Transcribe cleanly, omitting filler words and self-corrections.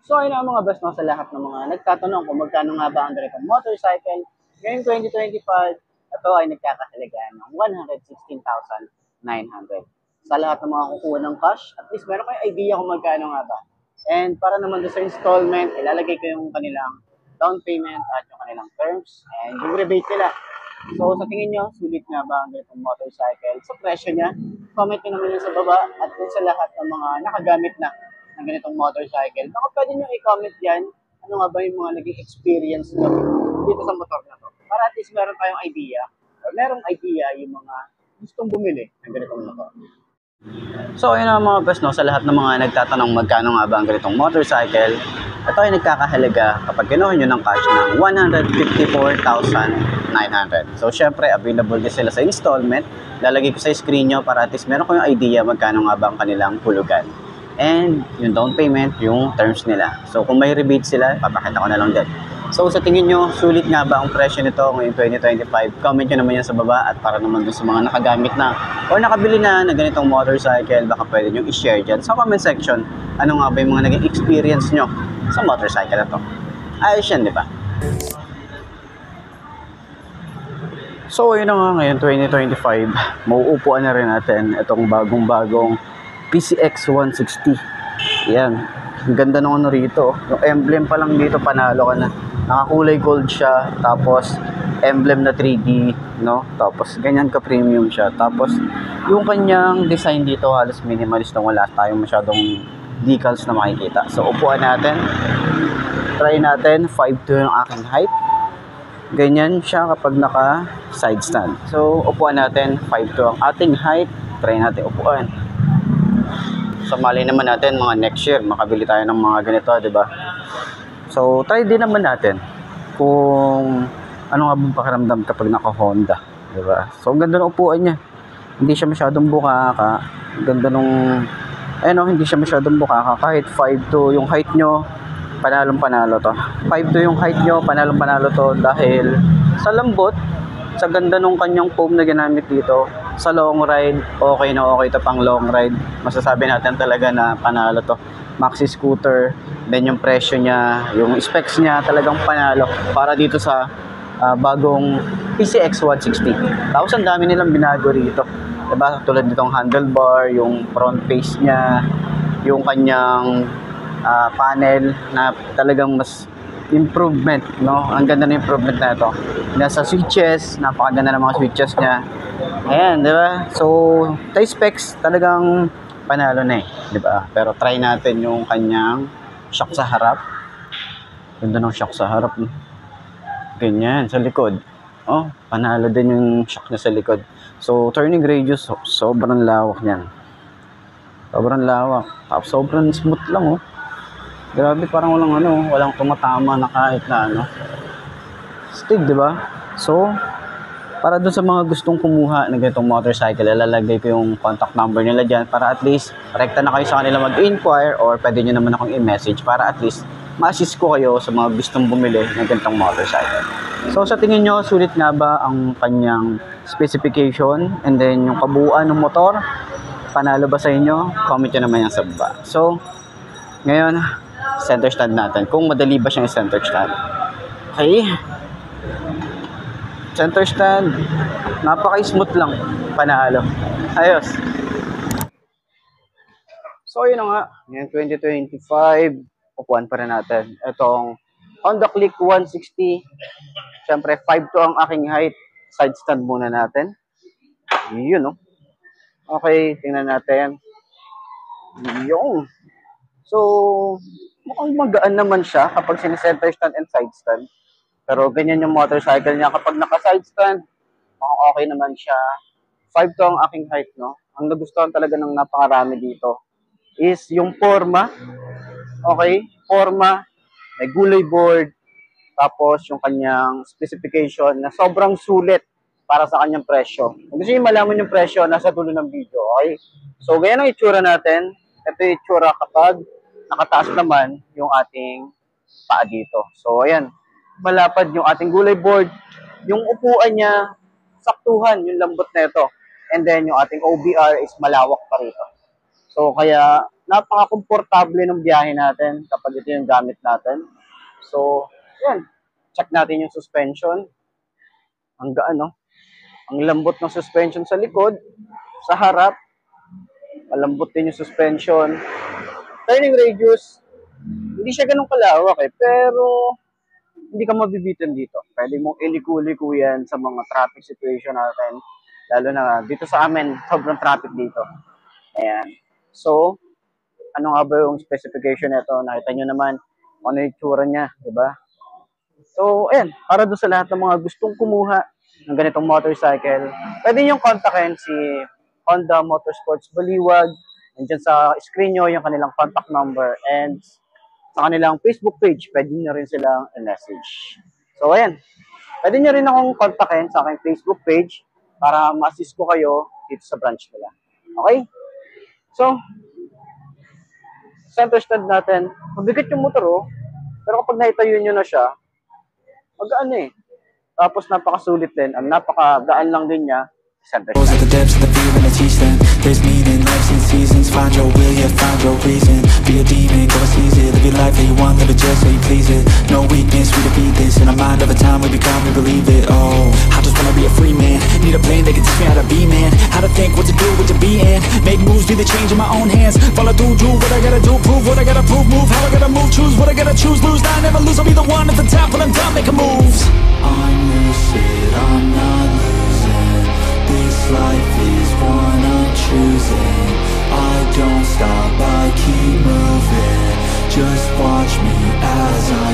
So ayun ang mga best no, sa lahat ng mga nagtatanong kung magkano nga ba ang ganitong motorcycle. Ngayong 2025, ito ay nagkakahalaga ng 116,900. Sa lahat ng mga kukuha ng cash, at least meron kayong idea kung magkano nga ba. And para naman doon sa installment, ilalagay ko yung kanilang down payment at yung kanilang terms and yung rebate nila. So sa tingin nyo, sulit nga ba ang ganitong motorcycle? Sa presyo niya, comment nyo naman yun sa baba at dun sa lahat ng mga nakagamit na ng ganitong motorcycle. Baka pwede nyo i-comment yan, ano nga ba yung mga naging experience nyo dito sa motor na to. Para at least meron tayong idea, or merong idea yung mga gustong bumili ng ganitong motor. So ayun ang mga best no, sa lahat ng mga nagtatanong magkano nga ba ang ganitong motorcycle, ito ay nagkakahalaga kapag kinuha nyo ng cash ng 154,900. So syempre available din sila sa installment. Lalagay ko sa screen nyo para at least meron kayong idea magkano nga ba ang kanilang hulugan. And yung down payment, yung terms nila. So kung may rebate sila, papakita ko na lang din. So sa tingin nyo, sulit nga ba ang presyo nito ngayong 2025? Comment nyo naman yan sa baba at para naman dun sa mga nakagamit na o nakabili na ng ganitong motorcycle, baka pwede nyo i-share dyan sa comment section. Ano nga ba yung mga naging experience nyo sa motorcycle na to? Ayos yan, di ba? So yun na nga ngayon 2025, mauupuan na rin natin itong bagong-bagong PCX 160. Yan. Ang ganda nung ano rito. Yung emblem pa lang dito, panalo ka na. Nakakulay gold siya. Tapos, emblem na 3D. No? Tapos, ganyan ka-premium siya. Tapos, yung kanyang design dito, halos minimalist na wala tayong masyadong decals na makikita. So, upuan natin. Try natin. 5'2 yung aking height. Ganyan siya kapag naka-side stand. So, upuan natin. 5'2 ang ating height. Try natin upuan. So mali naman natin mga next year makabili tayo ng mga ganito, 'di ba? So try din naman natin kung ano nga bang pakiramdam kapag naka-Honda, 'di ba? So ang ganda ng upuan niya. Hindi siya masyadong bukaka. Ang ganda nung hindi siya masyadong bukaka kahit 5'2 yung height nyo, panalong-panalo to. 5'2 yung height nyo, panalong-panalo to dahil sa lambot, sa ganda nung kanyang foam na ginamit dito. Sa long ride, okay na okay to pang long ride. Masasabi natin talaga na panalo to. Maxi scooter, then yung presyo niya, yung specs niya talagang panalo para dito sa bagong PCX 160. Tapos ang dami nilang binago rito. Diba? Tulad nitong handlebar, yung front face niya, yung kanyang panel na talagang mas improvement, no? Ang ganda ng improvement na ito. Nasa switches, napakaganda ng mga switches niya. Ayan, di ba? So, tayo specs, talagang panalo na eh, di ba? Pero try natin yung kanyang shock sa harap. Ganda ng shock sa harap, no? Ganyan, sa likod. Oh, panalo din yung shock niya sa likod. So, turning radius, sobrang lawak niyan. Sobrang lawak. Tapos, sobrang smooth lang, oh. Grabe, parang walang tumatama na kahit na stig, di ba? So, para dun sa mga gustong kumuha ng ganitong motorcycle, ilalagay ko yung contact number nila dyan para at least rekta na kayo sa kanila mag-inquire or pwede nyo naman akong i-message para at least ma-assist ko kayo sa mga gustong bumili ng ganitong motorcycle. So, sa tingin nyo, sulit nga ba ang kanyang specification and then yung kabuuan ng motor? Panalo ba sa inyo? Comment nyo naman yan sa baba. So, ngayon, center stand natin. Kung madali ba siyang center stand. Okay. Center stand. Napaka-smooth lang. Panalo. Ayos. So, yun na nga. Ngayon, 2025. Upuan pa rin natin. Itong Honda Click 160. Siyempre, 5'2 ang aking height. Side stand muna natin. Yun, no? Okay, tingnan natin. Yung. So, mukhang magaan naman siya kapag sinesenter stand and side stand. Pero ganyan yung motorcycle niya. Kapag naka-side stand, mukhang okay naman siya. 5'2 ang aking height, no? Ang nagustuhan talaga ng napakarami dito is yung forma. Okay? Forma, may gulay board, tapos yung kanyang specification na sobrang sulit para sa kanyang presyo. Kung gusto nyo malaman yung presyo, nasa dulo ng video. Okay? So, ganyan ang itsura natin. Ito yung itsura kapag nakataas naman yung ating paa dito. So, ayan. Malapad yung ating gulay board. Yung upuan niya, saktuhan yung lambot na ito. And then, yung ating OBR is malawak pa rito. So, kaya napaka-komportable ng biyahe natin kapag ito yung gamit natin. So, yan. Check natin yung suspension. Ang gaan, no? Ang lambot ng suspension sa likod, sa harap. Malambot din yung suspension. Turning radius, hindi siya ganun kalawak eh, pero hindi ka mabibitin dito. Pwede mong iliku-liku yan sa mga traffic situation natin. Lalo na dito sa amin, sobrang traffic dito. Ayan. So, ano nga ba yung specification nito? Nakita nyo naman ano yung itsura niya, di ba? So, ayan, para doon sa lahat ng mga gustong kumuha ng ganitong motorcycle, pwede nyo kontakin si Honda Motorsports Baliwag. Nandiyan sa screen nyo yung kanilang contact number and sa kanilang Facebook page, pwede nyo rin silang i-message. So, ayan, pwede nyo rin akong kontakin sa aking Facebook page para ma-assist ko kayo dito sa branch nila. Okay? So, center stand natin, mabigat yung motor oh. Pero kapag naitayo nyo na siya, magaan eh. Tapos napakasulit din, ang napakagaan lang din niya. Center stand. At the depths of the feeling I teach them. There's meaning, life's in seasons. Find your will, yeah, find your reason. Be a demon, go and seize it. Live your life that you want, live it just so you please it. No weakness, we defeat this. In our mind of a time we become, we believe it. Oh, I just wanna be a free man. Need a plan that can teach me how to be man. How to think, what to do, what to be in. Make moves, be the change in my own hands. Follow through, do what I gotta do, prove what I gotta prove. Move how I gotta move, choose what I gotta choose. Lose, I never lose, I'll be the one at the top. When I'm done making moves, I'm lucid, I'm not losing. This life is one I'm choosing. I don't stop, I keep moving. Just watch me as I